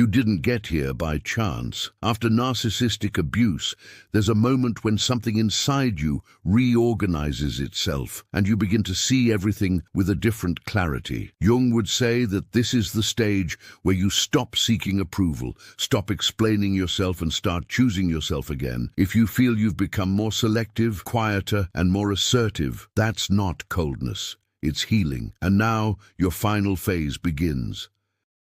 You didn't get here by chance. After narcissistic abuse, there's a moment when something inside you reorganizes itself and you begin to see everything with a different clarity. Jung would say that this is the stage where you stop seeking approval, stop explaining yourself and start choosing yourself again. If you feel you've become more selective, quieter, and more assertive, that's not coldness. It's healing. And now your final phase begins.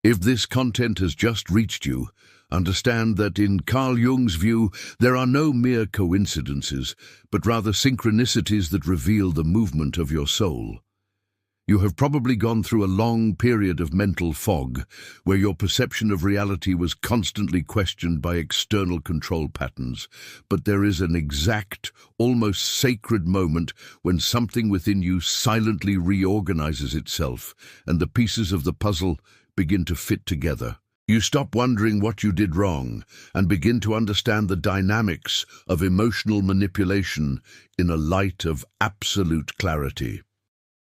If this content has just reached you, understand that in Carl Jung's view, there are no mere coincidences, but rather synchronicities that reveal the movement of your soul. You have probably gone through a long period of mental fog, where your perception of reality was constantly questioned by external control patterns. But there is an exact, almost sacred moment when something within you silently reorganizes itself, and the pieces of the puzzle begin to fit together. You stop wondering what you did wrong and begin to understand the dynamics of emotional manipulation in a light of absolute clarity.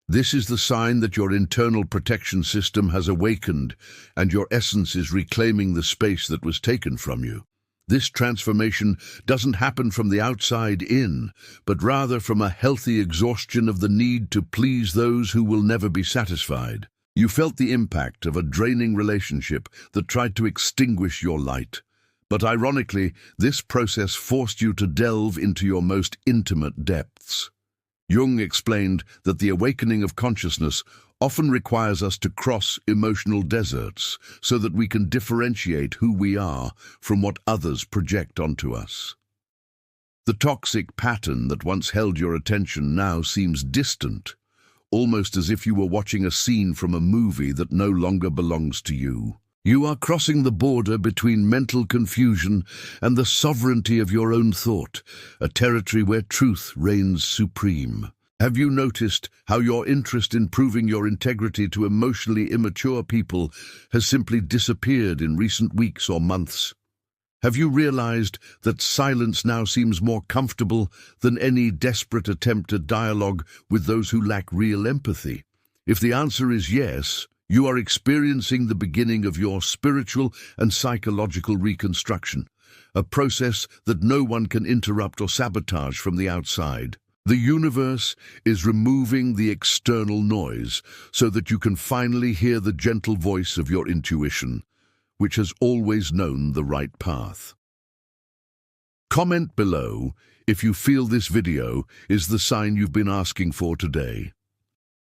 This is the sign that your internal protection system has awakened and your essence is reclaiming the space that was taken from you. This transformation doesn't happen from the outside in, but rather from a healthy exhaustion of the need to please those who will never be satisfied. You felt the impact of a draining relationship that tried to extinguish your light. But ironically, this process forced you to delve into your most intimate depths. Jung explained that the awakening of consciousness often requires us to cross emotional deserts so that we can differentiate who we are from what others project onto us. The toxic pattern that once held your attention now seems distant, almost as if you were watching a scene from a movie that no longer belongs to you. You are crossing the border between mental confusion and the sovereignty of your own thought, a territory where truth reigns supreme. Have you noticed how your interest in proving your integrity to emotionally immature people has simply disappeared in recent weeks or months? Have you realized that silence now seems more comfortable than any desperate attempt at dialogue with those who lack real empathy? If the answer is yes, you are experiencing the beginning of your spiritual and psychological reconstruction, a process that no one can interrupt or sabotage from the outside. The universe is removing the external noise so that you can finally hear the gentle voice of your intuition, which has always known the right path. Comment below if you feel this video is the sign you've been asking for today.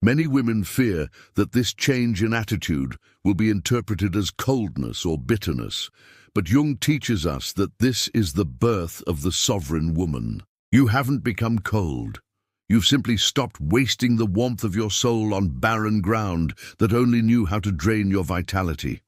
Many women fear that this change in attitude will be interpreted as coldness or bitterness, but Jung teaches us that this is the birth of the sovereign woman. You haven't become cold. You've simply stopped wasting the warmth of your soul on barren ground that only knew how to drain your vitality.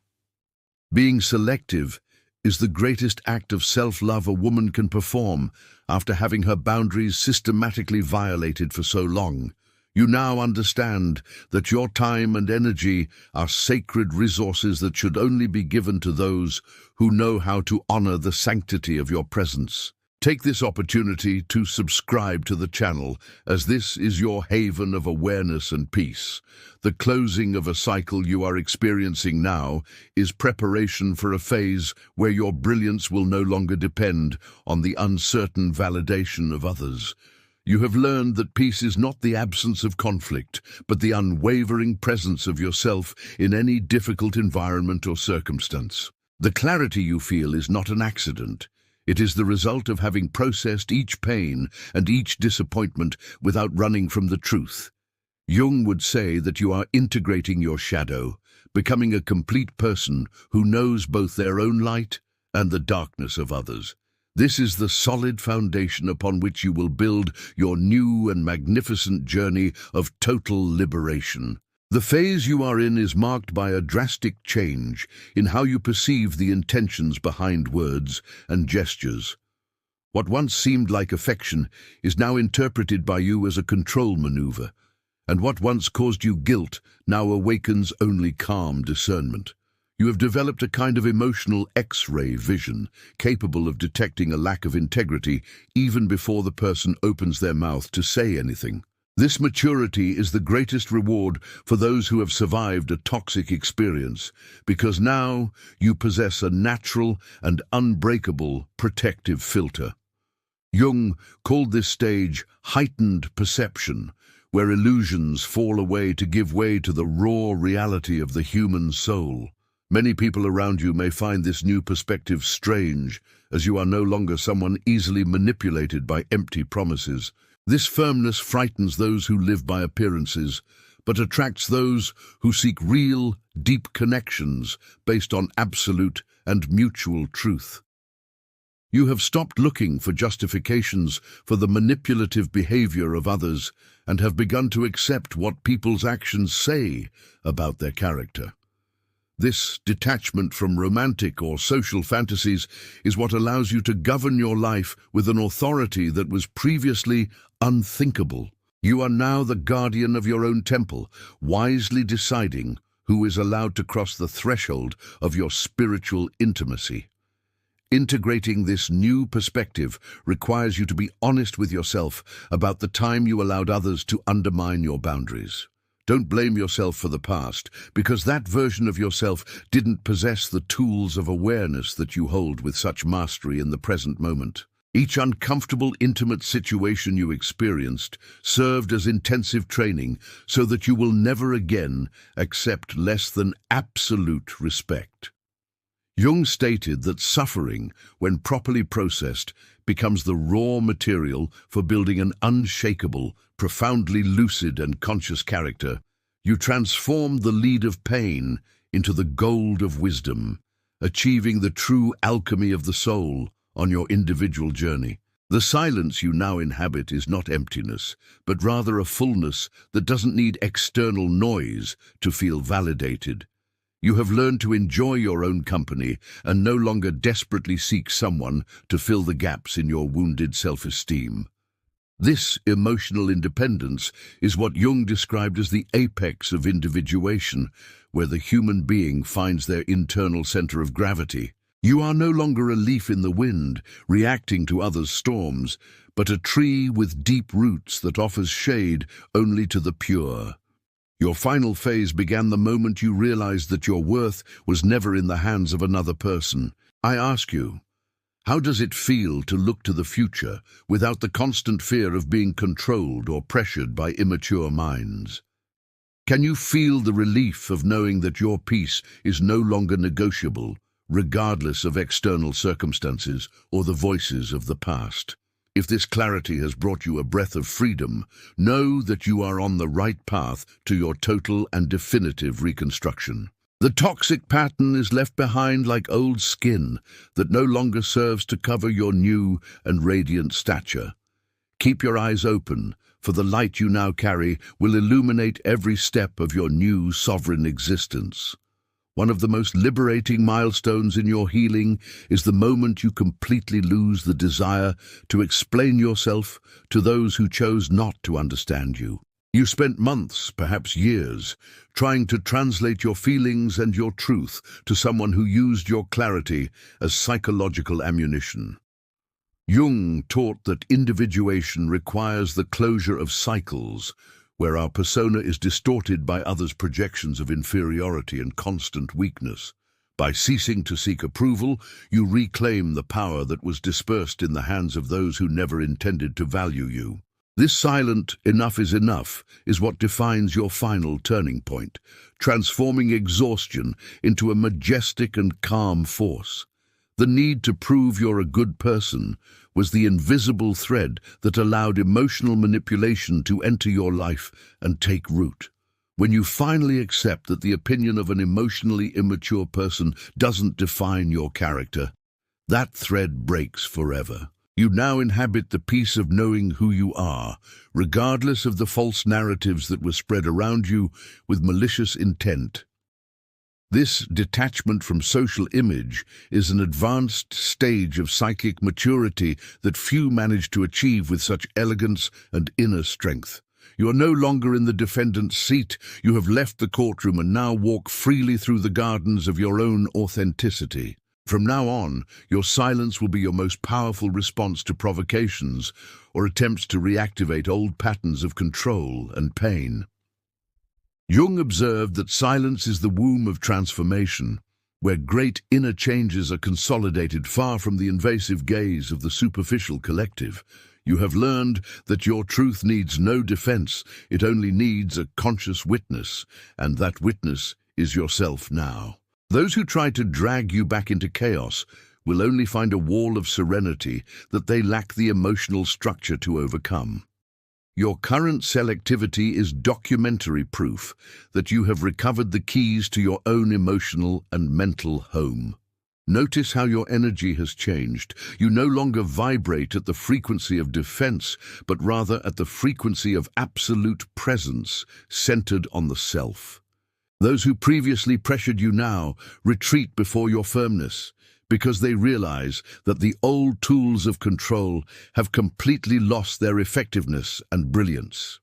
Being selective is the greatest act of self-love a woman can perform after having her boundaries systematically violated for so long. You now understand that your time and energy are sacred resources that should only be given to those who know how to honor the sanctity of your presence. Take this opportunity to subscribe to the channel, as this is your haven of awareness and peace. The closing of a cycle you are experiencing now is preparation for a phase where your brilliance will no longer depend on the uncertain validation of others. You have learned that peace is not the absence of conflict, but the unwavering presence of yourself in any difficult environment or circumstance. The clarity you feel is not an accident. It is the result of having processed each pain and each disappointment without running from the truth. Jung would say that you are integrating your shadow, becoming a complete person who knows both their own light and the darkness of others. This is the solid foundation upon which you will build your new and magnificent journey of total liberation. The phase you are in is marked by a drastic change in how you perceive the intentions behind words and gestures. What once seemed like affection is now interpreted by you as a control maneuver, and what once caused you guilt now awakens only calm discernment. You have developed a kind of emotional X-ray vision, capable of detecting a lack of integrity even before the person opens their mouth to say anything. This maturity is the greatest reward for those who have survived a toxic experience, because now you possess a natural and unbreakable protective filter. Jung called this stage heightened perception, where illusions fall away to give way to the raw reality of the human soul. Many people around you may find this new perspective strange, as you are no longer someone easily manipulated by empty promises. This firmness frightens those who live by appearances, but attracts those who seek real, deep connections based on absolute and mutual truth. You have stopped looking for justifications for the manipulative behavior of others and have begun to accept what people's actions say about their character. This detachment from romantic or social fantasies is what allows you to govern your life with an authority that was previously unthinkable. You are now the guardian of your own temple, wisely deciding who is allowed to cross the threshold of your spiritual intimacy. Integrating this new perspective requires you to be honest with yourself about the time you allowed others to undermine your boundaries. Don't blame yourself for the past, because that version of yourself didn't possess the tools of awareness that you hold with such mastery in the present moment. Each uncomfortable, intimate situation you experienced served as intensive training so that you will never again accept less than absolute respect. Jung stated that suffering, when properly processed, becomes the raw material for building an unshakable, profoundly lucid and conscious character. You transform the lead of pain into the gold of wisdom, achieving the true alchemy of the soul on your individual journey. The silence you now inhabit is not emptiness, but rather a fullness that doesn't need external noise to feel validated. You have learned to enjoy your own company and no longer desperately seek someone to fill the gaps in your wounded self-esteem. This emotional independence is what Jung described as the apex of individuation, where the human being finds their internal center of gravity. You are no longer a leaf in the wind, reacting to others' storms, but a tree with deep roots that offers shade only to the pure. Your final phase began the moment you realized that your worth was never in the hands of another person. I ask you, how does it feel to look to the future without the constant fear of being controlled or pressured by immature minds? Can you feel the relief of knowing that your peace is no longer negotiable, regardless of external circumstances or the voices of the past? If this clarity has brought you a breath of freedom, know that you are on the right path to your total and definitive reconstruction. The toxic pattern is left behind like old skin that no longer serves to cover your new and radiant stature. Keep your eyes open, for the light you now carry will illuminate every step of your new sovereign existence. One of the most liberating milestones in your healing is the moment you completely lose the desire to explain yourself to those who chose not to understand you. You spent months, perhaps years, trying to translate your feelings and your truth to someone who used your clarity as psychological ammunition. Jung taught that individuation requires the closure of cycles, where our persona is distorted by others' projections of inferiority and constant weakness. By ceasing to seek approval, you reclaim the power that was dispersed in the hands of those who never intended to value you. This silent "enough is enough" is what defines your final turning point, transforming exhaustion into a majestic and calm force. The need to prove you're a good person was the invisible thread that allowed emotional manipulation to enter your life and take root. When you finally accept that the opinion of an emotionally immature person doesn't define your character, that thread breaks forever. You now inhabit the peace of knowing who you are, regardless of the false narratives that were spread around you with malicious intent. This detachment from social image is an advanced stage of psychic maturity that few manage to achieve with such elegance and inner strength. You are no longer in the defendant's seat. You have left the courtroom and now walk freely through the gardens of your own authenticity. From now on, your silence will be your most powerful response to provocations or attempts to reactivate old patterns of control and pain. Jung observed that silence is the womb of transformation, where great inner changes are consolidated far from the invasive gaze of the superficial collective. You have learned that your truth needs no defense, it only needs a conscious witness, and that witness is yourself now. Those who try to drag you back into chaos will only find a wall of serenity that they lack the emotional structure to overcome. Your current selectivity is documentary proof that you have recovered the keys to your own emotional and mental home. Notice how your energy has changed. You no longer vibrate at the frequency of defense, but rather at the frequency of absolute presence, centered on the self. Those who previously pressured you now retreat before your firmness, because they realize that the old tools of control have completely lost their effectiveness and brilliance.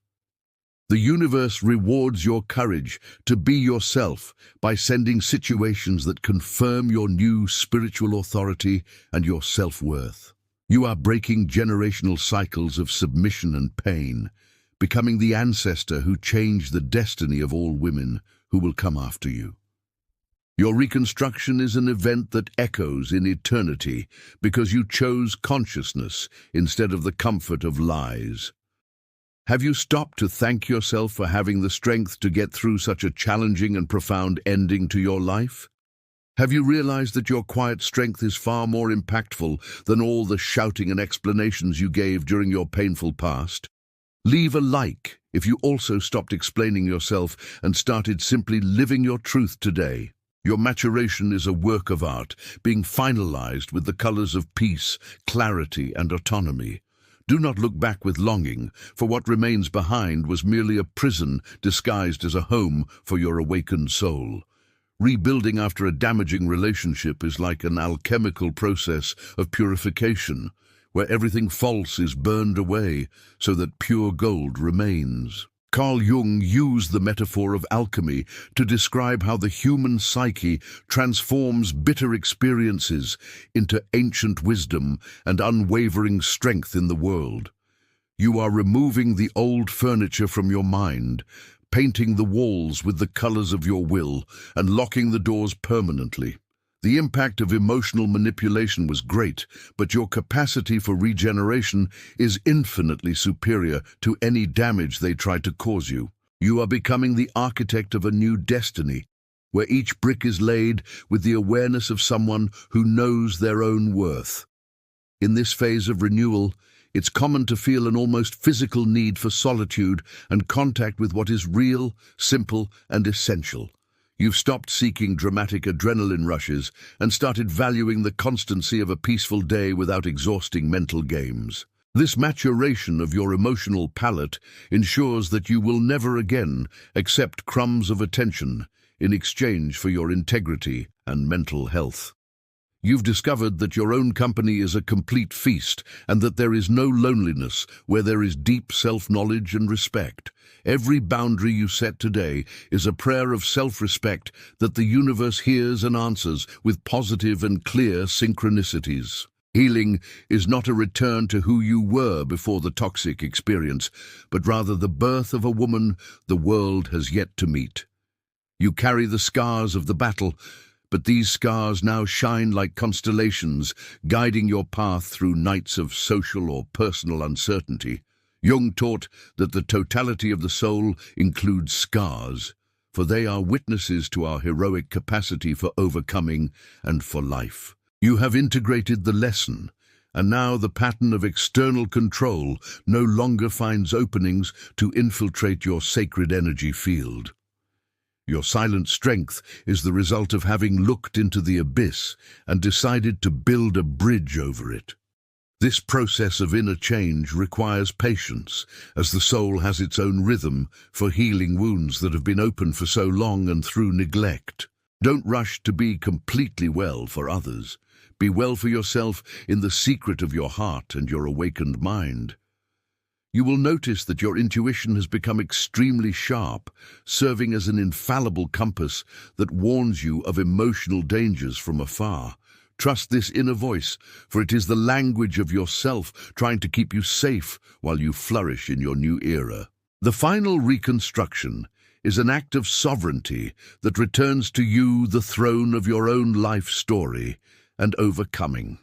The universe rewards your courage to be yourself by sending situations that confirm your new spiritual authority and your self-worth. You are breaking generational cycles of submission and pain, becoming the ancestor who changed the destiny of all women who will come after you. Your reconstruction is an event that echoes in eternity because you chose consciousness instead of the comfort of lies. Have you stopped to thank yourself for having the strength to get through such a challenging and profound ending to your life? Have you realized that your quiet strength is far more impactful than all the shouting and explanations you gave during your painful past? Leave a like if you also stopped explaining yourself and started simply living your truth today. Your maturation is a work of art, being finalized with the colors of peace, clarity, and autonomy. Do not look back with longing, for what remains behind was merely a prison disguised as a home for your awakened soul. Rebuilding after a damaging relationship is like an alchemical process of purification, where everything false is burned away so that pure gold remains. Carl Jung used the metaphor of alchemy to describe how the human psyche transforms bitter experiences into ancient wisdom and unwavering strength in the world. You are removing the old furniture from your mind, painting the walls with the colors of your will, and locking the doors permanently. The impact of emotional manipulation was great, but your capacity for regeneration is infinitely superior to any damage they tried to cause you. You are becoming the architect of a new destiny, where each brick is laid with the awareness of someone who knows their own worth. In this phase of renewal, it's common to feel an almost physical need for solitude and contact with what is real, simple, and essential. You've stopped seeking dramatic adrenaline rushes and started valuing the constancy of a peaceful day without exhausting mental games. This maturation of your emotional palate ensures that you will never again accept crumbs of attention in exchange for your integrity and mental health. You've discovered that your own company is a complete feast and that there is no loneliness where there is deep self-knowledge and respect. Every boundary you set today is a prayer of self-respect that the universe hears and answers with positive and clear synchronicities. Healing is not a return to who you were before the toxic experience, but rather the birth of a woman the world has yet to meet. You carry the scars of the battle, but these scars now shine like constellations, guiding your path through nights of social or personal uncertainty. Jung taught that the totality of the soul includes scars, for they are witnesses to our heroic capacity for overcoming and for life. You have integrated the lesson, and now the pattern of external control no longer finds openings to infiltrate your sacred energy field. Your silent strength is the result of having looked into the abyss and decided to build a bridge over it. This process of inner change requires patience, as the soul has its own rhythm for healing wounds that have been open for so long and through neglect. Don't rush to be completely well for others. Be well for yourself in the secret of your heart and your awakened mind. You will notice that your intuition has become extremely sharp, serving as an infallible compass that warns you of emotional dangers from afar. Trust this inner voice, for it is the language of yourself trying to keep you safe while you flourish in your new era. The final reconstruction is an act of sovereignty that returns to you the throne of your own life story and overcoming.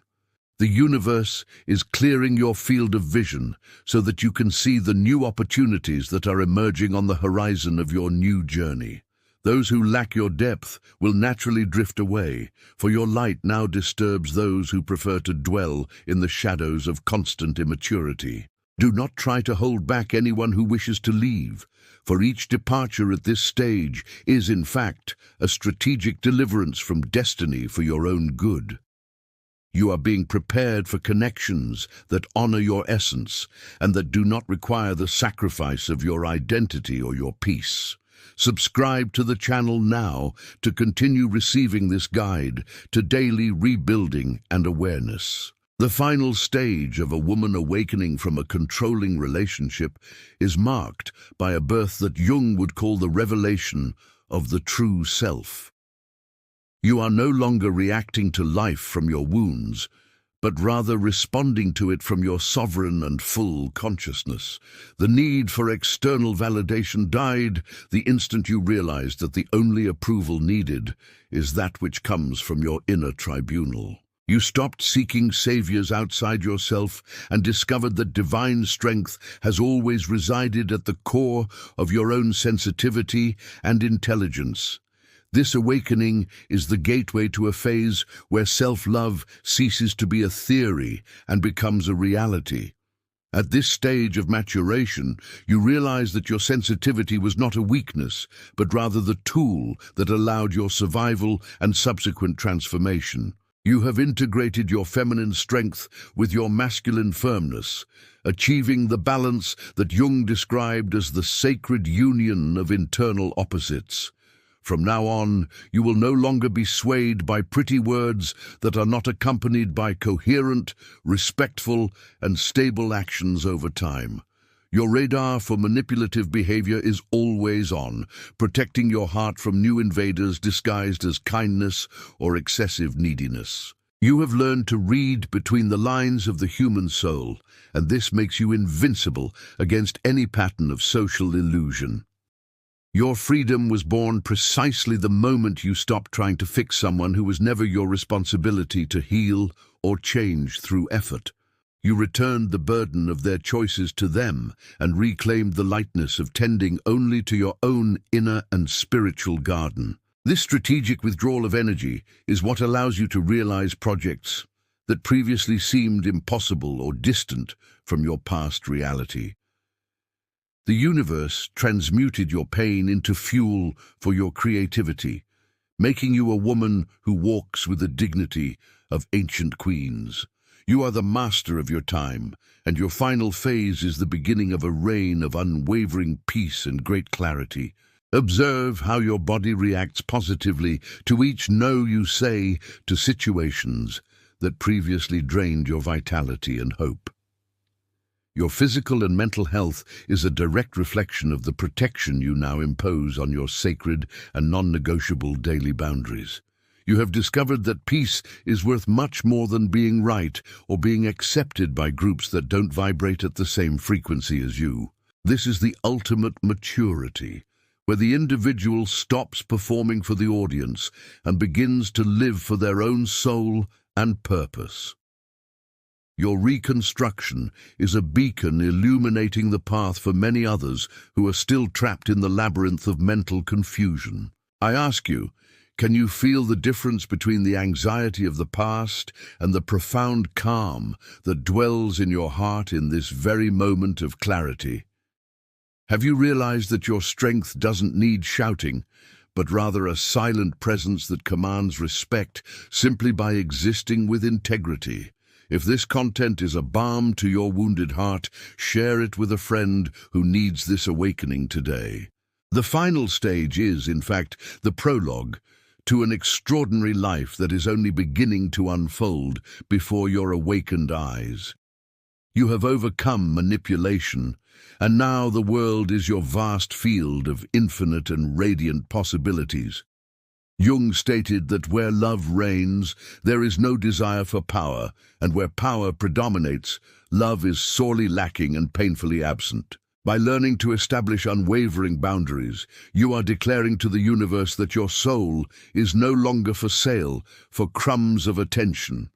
The universe is clearing your field of vision so that you can see the new opportunities that are emerging on the horizon of your new journey. Those who lack your depth will naturally drift away, for your light now disturbs those who prefer to dwell in the shadows of constant immaturity. Do not try to hold back anyone who wishes to leave, for each departure at this stage is, in fact, a strategic deliverance from destiny for your own good. You are being prepared for connections that honor your essence and that do not require the sacrifice of your identity or your peace. Subscribe to the channel now to continue receiving this guide to daily rebuilding and awareness. The final stage of a woman awakening from a controlling relationship is marked by a birth that Jung would call the revelation of the true self. You are no longer reacting to life from your wounds, but rather responding to it from your sovereign and full consciousness. The need for external validation died the instant you realized that the only approval needed is that which comes from your inner tribunal. You stopped seeking saviors outside yourself and discovered that divine strength has always resided at the core of your own sensitivity and intelligence. This awakening is the gateway to a phase where self-love ceases to be a theory and becomes a reality. At this stage of maturation, you realize that your sensitivity was not a weakness, but rather the tool that allowed your survival and subsequent transformation. You have integrated your feminine strength with your masculine firmness, achieving the balance that Jung described as the sacred union of internal opposites. From now on, you will no longer be swayed by pretty words that are not accompanied by coherent, respectful, and stable actions over time. Your radar for manipulative behavior is always on, protecting your heart from new invaders disguised as kindness or excessive neediness. You have learned to read between the lines of the human soul, and this makes you invincible against any pattern of social illusion. Your freedom was born precisely the moment you stopped trying to fix someone who was never your responsibility to heal or change through effort. You returned the burden of their choices to them and reclaimed the lightness of tending only to your own inner and spiritual garden. This strategic withdrawal of energy is what allows you to realize projects that previously seemed impossible or distant from your past reality. The universe transmuted your pain into fuel for your creativity, making you a woman who walks with the dignity of ancient queens. You are the master of your time, and your final phase is the beginning of a reign of unwavering peace and great clarity. Observe how your body reacts positively to each no you say to situations that previously drained your vitality and hope. Your physical and mental health is a direct reflection of the protection you now impose on your sacred and non-negotiable daily boundaries. You have discovered that peace is worth much more than being right or being accepted by groups that don't vibrate at the same frequency as you. This is the ultimate maturity, where the individual stops performing for the audience and begins to live for their own soul and purpose. Your reconstruction is a beacon illuminating the path for many others who are still trapped in the labyrinth of mental confusion. I ask you, can you feel the difference between the anxiety of the past and the profound calm that dwells in your heart in this very moment of clarity? Have you realized that your strength doesn't need shouting, but rather a silent presence that commands respect simply by existing with integrity? If this content is a balm to your wounded heart, share it with a friend who needs this awakening today. The final stage is, in fact, the prologue to an extraordinary life that is only beginning to unfold before your awakened eyes. You have overcome manipulation, and now the world is your vast field of infinite and radiant possibilities. Jung stated that where love reigns, there is no desire for power, and where power predominates, love is sorely lacking and painfully absent. By learning to establish unwavering boundaries, you are declaring to the universe that your soul is no longer for sale for crumbs of attention.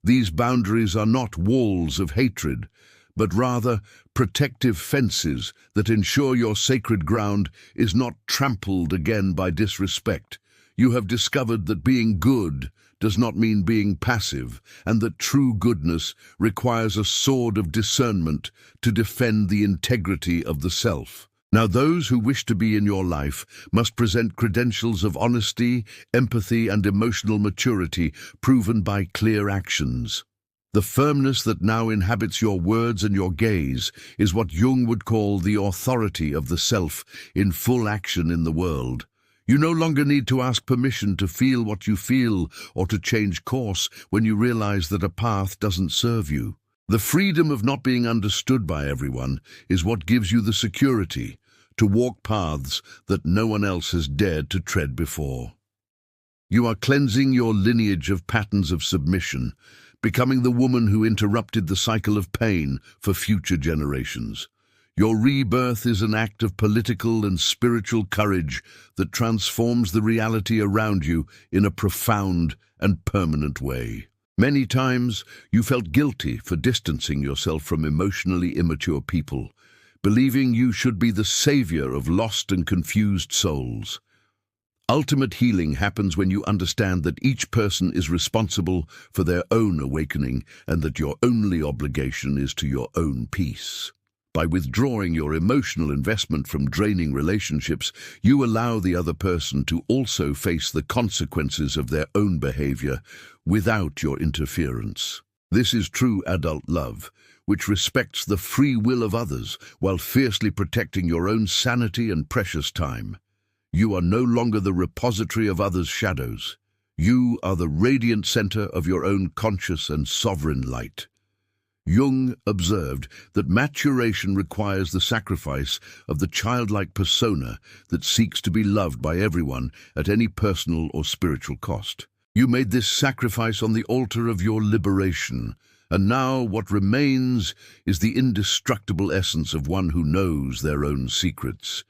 These boundaries are not walls of hatred, but rather protective fences that ensure your sacred ground is not trampled again by disrespect. You have discovered that being good does not mean being passive, and that true goodness requires a sword of discernment to defend the integrity of the self. Now, those who wish to be in your life must present credentials of honesty, empathy, and emotional maturity proven by clear actions. The firmness that now inhabits your words and your gaze is what Jung would call the authority of the self in full action in the world. You no longer need to ask permission to feel what you feel or to change course when you realize that a path doesn't serve you. The freedom of not being understood by everyone is what gives you the security to walk paths that no one else has dared to tread before. You are cleansing your lineage of patterns of submission, becoming the woman who interrupted the cycle of pain for future generations. Your rebirth is an act of political and spiritual courage that transforms the reality around you in a profound and permanent way. Many times, you felt guilty for distancing yourself from emotionally immature people, believing you should be the savior of lost and confused souls. Ultimate healing happens when you understand that each person is responsible for their own awakening and that your only obligation is to your own peace. By withdrawing your emotional investment from draining relationships, you allow the other person to also face the consequences of their own behavior without your interference. This is true adult love, which respects the free will of others while fiercely protecting your own sanity and precious time. You are no longer the repository of others' shadows. You are the radiant center of your own conscious and sovereign light. Jung observed that maturation requires the sacrifice of the childlike persona that seeks to be loved by everyone at any personal or spiritual cost. You made this sacrifice on the altar of your liberation, and now what remains is the indestructible essence of one who knows their own secrets.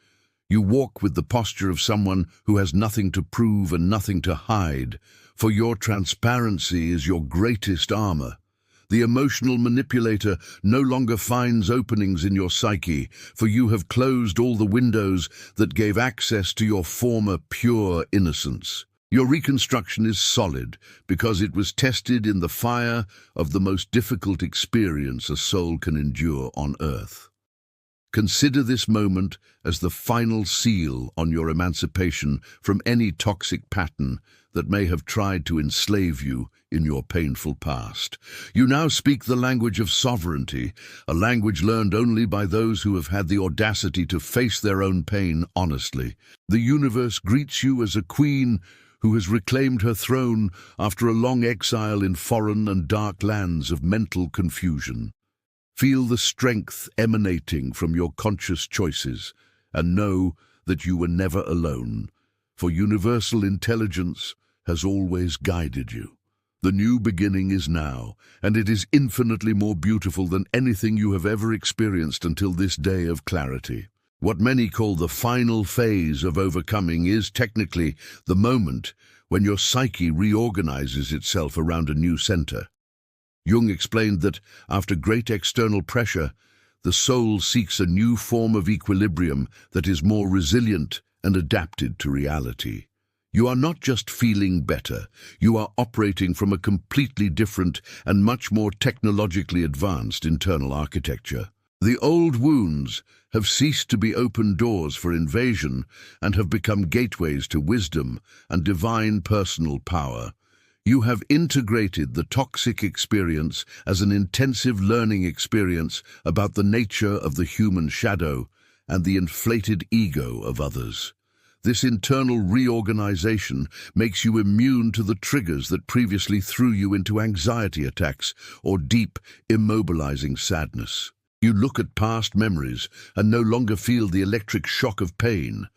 You walk with the posture of someone who has nothing to prove and nothing to hide, for your transparency is your greatest armor. The emotional manipulator no longer finds openings in your psyche, for you have closed all the windows that gave access to your former pure innocence. Your reconstruction is solid because it was tested in the fire of the most difficult experience a soul can endure on earth. Consider this moment as the final seal on your emancipation from any toxic pattern that may have tried to enslave you in your painful past. You now speak the language of sovereignty, a language learned only by those who have had the audacity to face their own pain honestly. The universe greets you as a queen who has reclaimed her throne after a long exile in foreign and dark lands of mental confusion. Feel the strength emanating from your conscious choices, and know that you were never alone, for universal intelligence has always guided you. The new beginning is now, and it is infinitely more beautiful than anything you have ever experienced until this day of clarity. What many call the final phase of overcoming is technically the moment when your psyche reorganizes itself around a new center. Jung explained that after great external pressure, the soul seeks a new form of equilibrium that is more resilient and adapted to reality. You are not just feeling better, you are operating from a completely different and much more technologically advanced internal architecture. The old wounds have ceased to be open doors for invasion and have become gateways to wisdom and divine personal power. You have integrated the toxic experience as an intensive learning experience about the nature of the human shadow and the inflated ego of others. This internal reorganization makes you immune to the triggers that previously threw you into anxiety attacks or deep, immobilizing sadness. You look at past memories and no longer feel the electric shock of pain,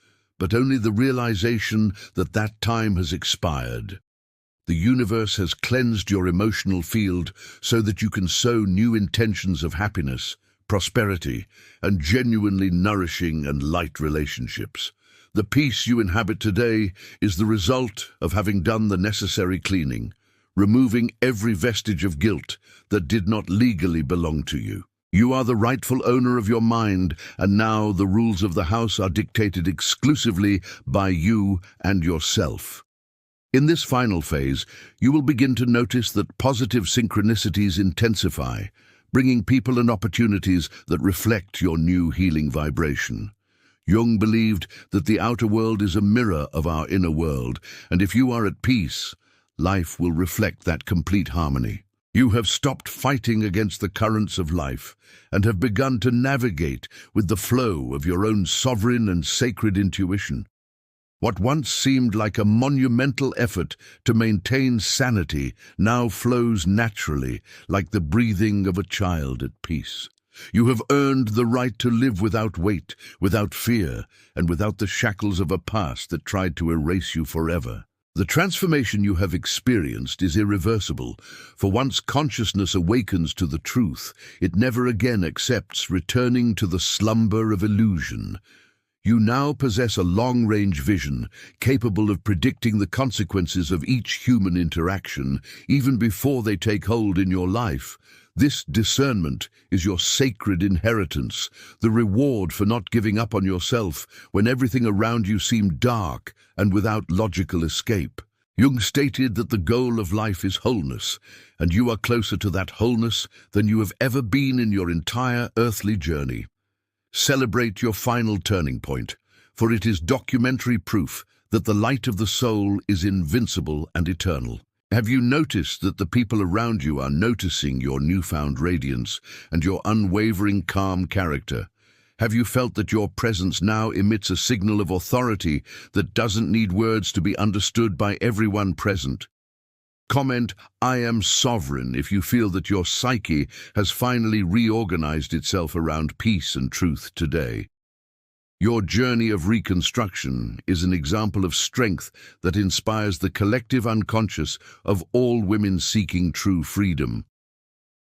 but only the realization that that time has expired. The universe has cleansed your emotional field so that you can sow new intentions of happiness, prosperity, and genuinely nourishing and light relationships. The peace you inhabit today is the result of having done the necessary cleaning, removing every vestige of guilt that did not legally belong to you. You are the rightful owner of your mind, and now the rules of the house are dictated exclusively by you and yourself. In this final phase, you will begin to notice that positive synchronicities intensify, bringing people and opportunities that reflect your new healing vibration. Jung believed that the outer world is a mirror of our inner world, and if you are at peace, life will reflect that complete harmony. You have stopped fighting against the currents of life and have begun to navigate with the flow of your own sovereign and sacred intuition. What once seemed like a monumental effort to maintain sanity now flows naturally, like the breathing of a child at peace. You have earned the right to live without weight, without fear, and without the shackles of a past that tried to erase you forever. The transformation you have experienced is irreversible, for once consciousness awakens to the truth, it never again accepts returning to the slumber of illusion. You now possess a long-range vision, capable of predicting the consequences of each human interaction, even before they take hold in your life. This discernment is your sacred inheritance, the reward for not giving up on yourself when everything around you seemed dark and without logical escape. Jung stated that the goal of life is wholeness, and you are closer to that wholeness than you have ever been in your entire earthly journey. Celebrate your final turning point, for it is documentary proof that the light of the soul is invincible and eternal. Have you noticed that the people around you are noticing your newfound radiance and your unwavering calm character? Have you felt that your presence now emits a signal of authority that doesn't need words to be understood by everyone present? Comment, "I am sovereign," if you feel that your psyche has finally reorganized itself around peace and truth today. Your journey of reconstruction is an example of strength that inspires the collective unconscious of all women seeking true freedom.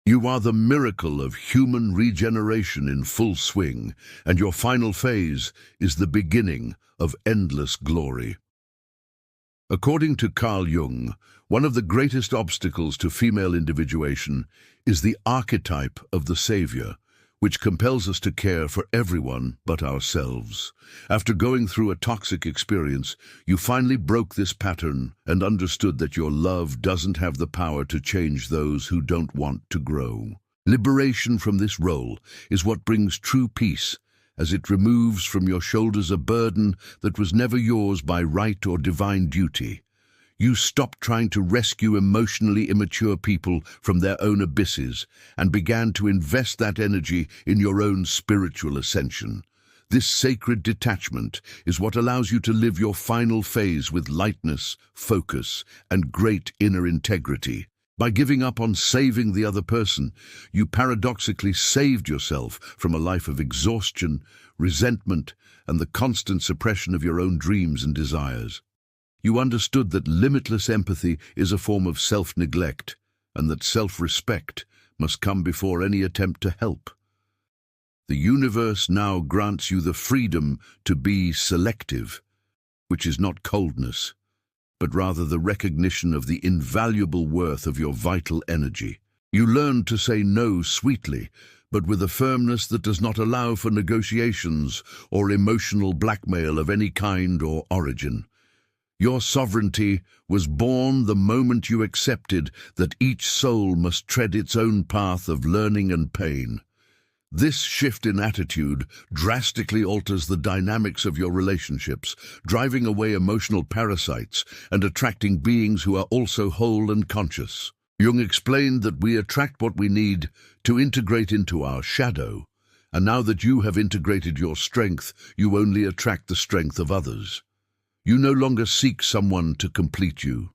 You are the miracle of human regeneration in full swing, and your final phase is the beginning of endless glory. According to Carl Jung, one of the greatest obstacles to female individuation is the archetype of the savior, which compels us to care for everyone but ourselves. After going through a toxic experience, you finally broke this pattern and understood that your love doesn't have the power to change those who don't want to grow. Liberation from this role is what brings true peace, as it removes from your shoulders a burden that was never yours by right or divine duty. You stopped trying to rescue emotionally immature people from their own abysses and began to invest that energy in your own spiritual ascension. This sacred detachment is what allows you to live your final phase with lightness, focus, and great inner integrity. By giving up on saving the other person, you paradoxically saved yourself from a life of exhaustion, resentment, and the constant suppression of your own dreams and desires. You understood that limitless empathy is a form of self-neglect, and that self-respect must come before any attempt to help. The universe now grants you the freedom to be selective, which is not coldness, but rather the recognition of the invaluable worth of your vital energy. You learned to say no sweetly, but with a firmness that does not allow for negotiations or emotional blackmail of any kind or origin. Your sovereignty was born the moment you accepted that each soul must tread its own path of learning and pain. This shift in attitude drastically alters the dynamics of your relationships, driving away emotional parasites and attracting beings who are also whole and conscious. Jung explained that we attract what we need to integrate into our shadow, and now that you have integrated your strength, you only attract the strength of others. You no longer seek someone to complete you,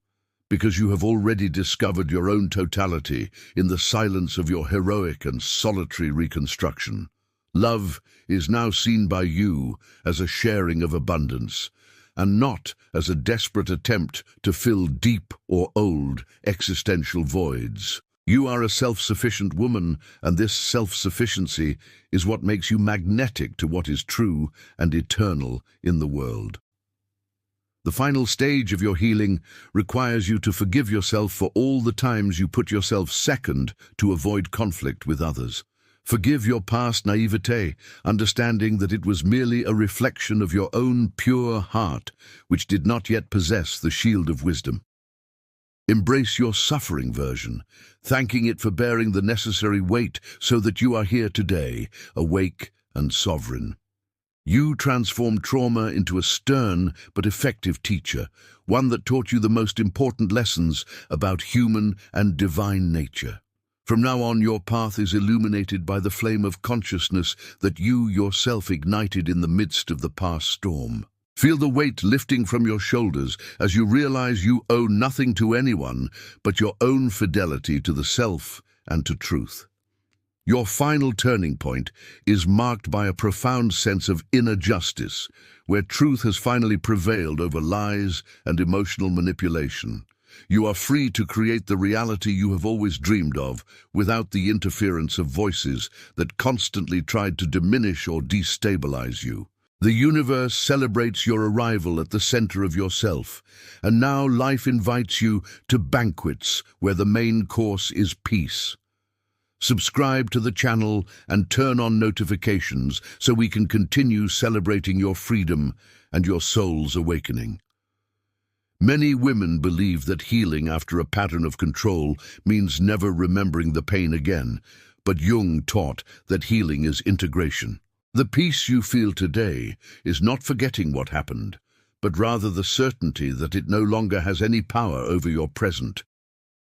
because you have already discovered your own totality in the silence of your heroic and solitary reconstruction. Love is now seen by you as a sharing of abundance, and not as a desperate attempt to fill deep or old existential voids. You are a self-sufficient woman, and this self-sufficiency is what makes you magnetic to what is true and eternal in the world. The final stage of your healing requires you to forgive yourself for all the times you put yourself second to avoid conflict with others. Forgive your past naivete, understanding that it was merely a reflection of your own pure heart, which did not yet possess the shield of wisdom. Embrace your suffering version, thanking it for bearing the necessary weight so that you are here today, awake and sovereign. You transformed trauma into a stern but effective teacher, one that taught you the most important lessons about human and divine nature. From now on, your path is illuminated by the flame of consciousness that you yourself ignited in the midst of the past storm. Feel the weight lifting from your shoulders as you realize you owe nothing to anyone but your own fidelity to the self and to truth. Your final turning point is marked by a profound sense of inner justice, where truth has finally prevailed over lies and emotional manipulation. You are free to create the reality you have always dreamed of without the interference of voices that constantly tried to diminish or destabilize you. The universe celebrates your arrival at the center of yourself, and now life invites you to banquets where the main course is peace. Subscribe to the channel and turn on notifications so we can continue celebrating your freedom and your soul's awakening. Many women believe that healing after a pattern of control means never remembering the pain again, but Jung taught that healing is integration. The peace you feel today is not forgetting what happened, but rather the certainty that it no longer has any power over your present.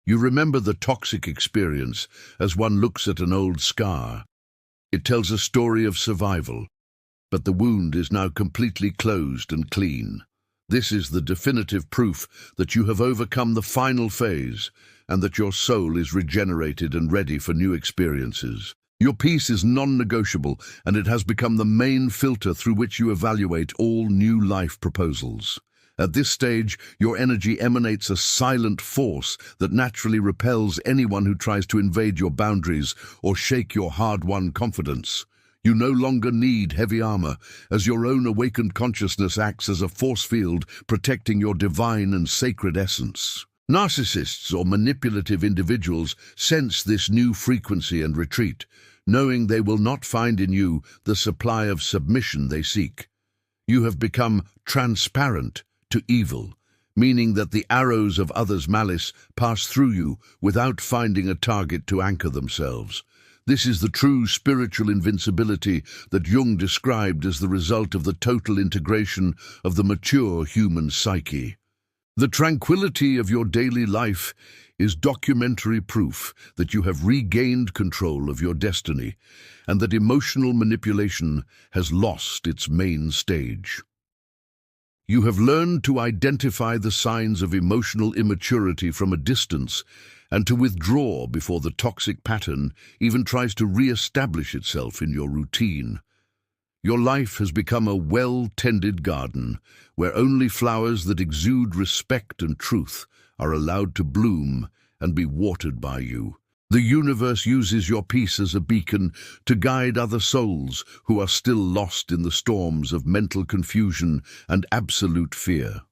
You remember the toxic experience as one looks at an old scar. It tells a story of survival, but the wound is now completely closed and clean. This is the definitive proof that you have overcome the final phase and that your soul is regenerated and ready for new experiences. Your peace is non-negotiable, and it has become the main filter through which you evaluate all new life proposals. At this stage, your energy emanates a silent force that naturally repels anyone who tries to invade your boundaries or shake your hard-won confidence. You no longer need heavy armor, as your own awakened consciousness acts as a force field protecting your divine and sacred essence. Narcissists or manipulative individuals sense this new frequency and retreat, knowing they will not find in you the supply of submission they seek. You have become transparent to evil, meaning that the arrows of others' malice pass through you without finding a target to anchor themselves. This is the true spiritual invincibility that Jung described as the result of the total integration of the mature human psyche. The tranquility of your daily life is documentary proof that you have regained control of your destiny and that emotional manipulation has lost its main stage. You have learned to identify the signs of emotional immaturity from a distance and to withdraw before the toxic pattern even tries to re-establish itself in your routine. Your life has become a well-tended garden where only flowers that exude respect and truth are allowed to bloom and be watered by you. The universe uses your peace as a beacon to guide other souls who are still lost in the storms of mental confusion and absolute fear.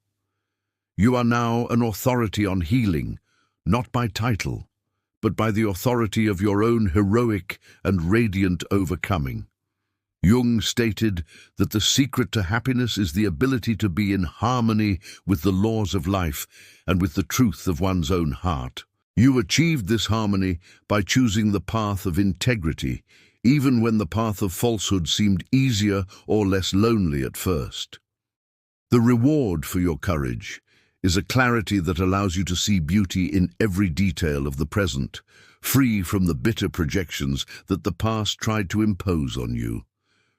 You are now an authority on healing, not by title, but by the authority of your own heroic and radiant overcoming. Jung stated that the secret to happiness is the ability to be in harmony with the laws of life and with the truth of one's own heart. You achieved this harmony by choosing the path of integrity, even when the path of falsehood seemed easier or less lonely at first. The reward for your courage is a clarity that allows you to see beauty in every detail of the present, free from the bitter projections that the past tried to impose on you.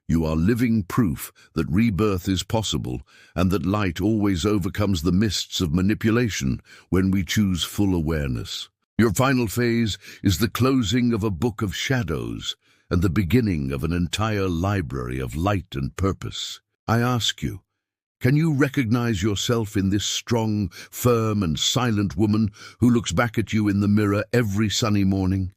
You are living proof that rebirth is possible and that light always overcomes the mists of manipulation when we choose full awareness. Your final phase is the closing of a book of shadows, and the beginning of an entire library of light and purpose. I ask you, can you recognize yourself in this strong, firm, and silent woman who looks back at you in the mirror every sunny morning?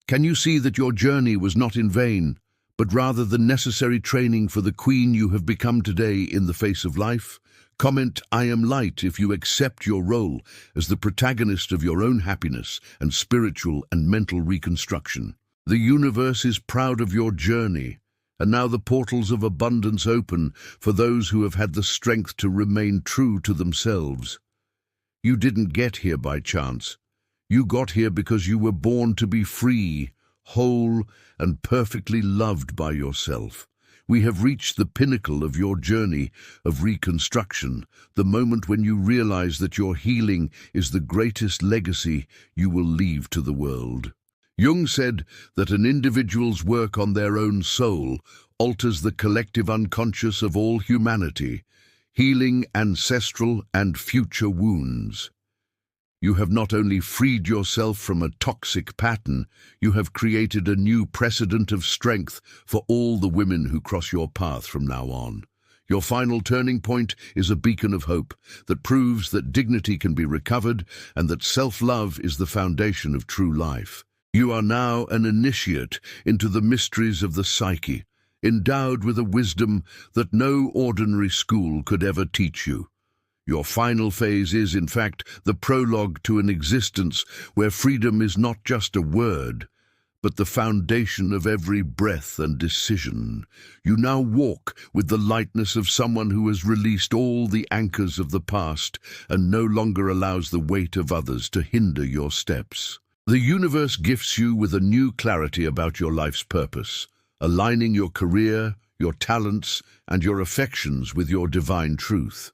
Can you see that your journey was not in vain, but rather the necessary training for the queen you have become today in the face of life? Comment, "I am light," if you accept your role as the protagonist of your own happiness and spiritual and mental reconstruction. The universe is proud of your journey, and now the portals of abundance open for those who have had the strength to remain true to themselves. You didn't get here by chance. You got here because you were born to be free, whole, and perfectly loved by yourself. We have reached the pinnacle of your journey of reconstruction, the moment when you realize that your healing is the greatest legacy you will leave to the world. Jung said that an individual's work on their own soul alters the collective unconscious of all humanity, healing ancestral and future wounds. You have not only freed yourself from a toxic pattern, you have created a new precedent of strength for all the women who cross your path from now on. Your final turning point is a beacon of hope that proves that dignity can be recovered and that self-love is the foundation of true life. You are now an initiate into the mysteries of the psyche, endowed with a wisdom that no ordinary school could ever teach you. Your final phase is, in fact, the prologue to an existence where freedom is not just a word, but the foundation of every breath and decision. You now walk with the lightness of someone who has released all the anchors of the past and no longer allows the weight of others to hinder your steps. The universe gifts you with a new clarity about your life's purpose, aligning your career, your talents, and your affections with your divine truth.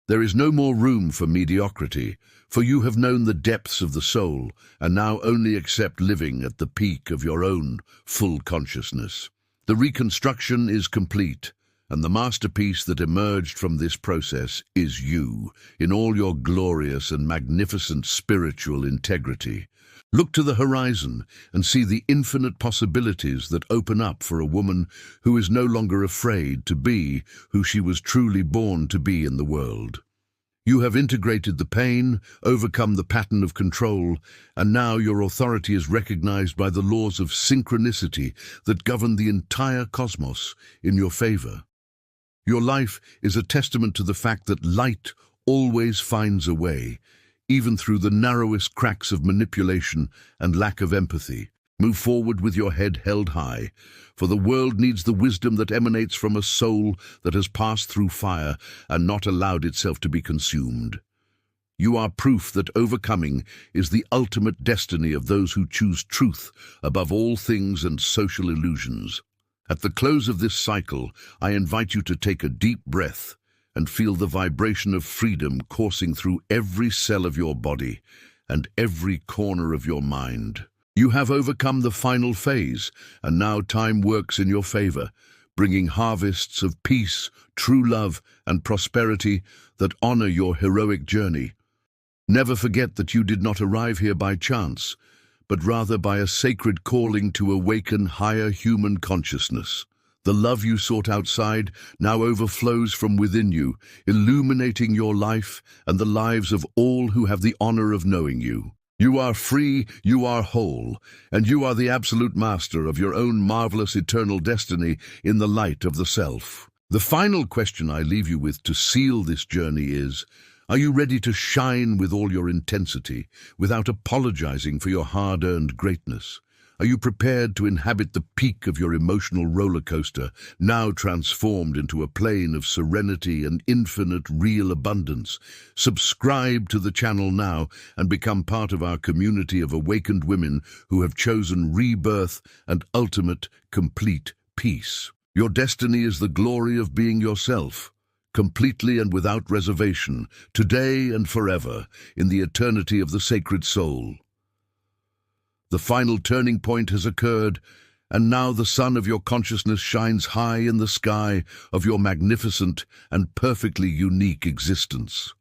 There is no more room for mediocrity, for you have known the depths of the soul and now only accept living at the peak of your own full consciousness. The reconstruction is complete, and the masterpiece that emerged from this process is you, in all your glorious and magnificent spiritual integrity. Look to the horizon and see the infinite possibilities that open up for a woman who is no longer afraid to be who she was truly born to be in the world. You have integrated the pain, overcome the pattern of control, and now your authority is recognized by the laws of synchronicity that govern the entire cosmos in your favor. Your life is a testament to the fact that light always finds a way, even through the narrowest cracks of manipulation and lack of empathy. Move forward with your head held high, for the world needs the wisdom that emanates from a soul that has passed through fire and not allowed itself to be consumed. You are proof that overcoming is the ultimate destiny of those who choose truth above all things and social illusions. At the close of this cycle, I invite you to take a deep breath and feel the vibration of freedom coursing through every cell of your body and every corner of your mind. You have overcome the final phase, and now time works in your favor, bringing harvests of peace, true love, and prosperity that honor your heroic journey. Never forget that you did not arrive here by chance, but rather by a sacred calling to awaken higher human consciousness. The love you sought outside now overflows from within you, illuminating your life and the lives of all who have the honor of knowing you. You are free, you are whole, and you are the absolute master of your own marvelous eternal destiny in the light of the self. The final question I leave you with to seal this journey is, are you ready to shine with all your intensity, without apologizing for your hard-earned greatness? Are you prepared to inhabit the peak of your emotional roller coaster, now transformed into a plane of serenity and infinite real abundance? Subscribe to the channel now and become part of our community of awakened women who have chosen rebirth and ultimate, complete peace. Your destiny is the glory of being yourself, completely and without reservation, today and forever, in the eternity of the sacred soul. The final turning point has occurred, and now the sun of your consciousness shines high in the sky of your magnificent and perfectly unique existence.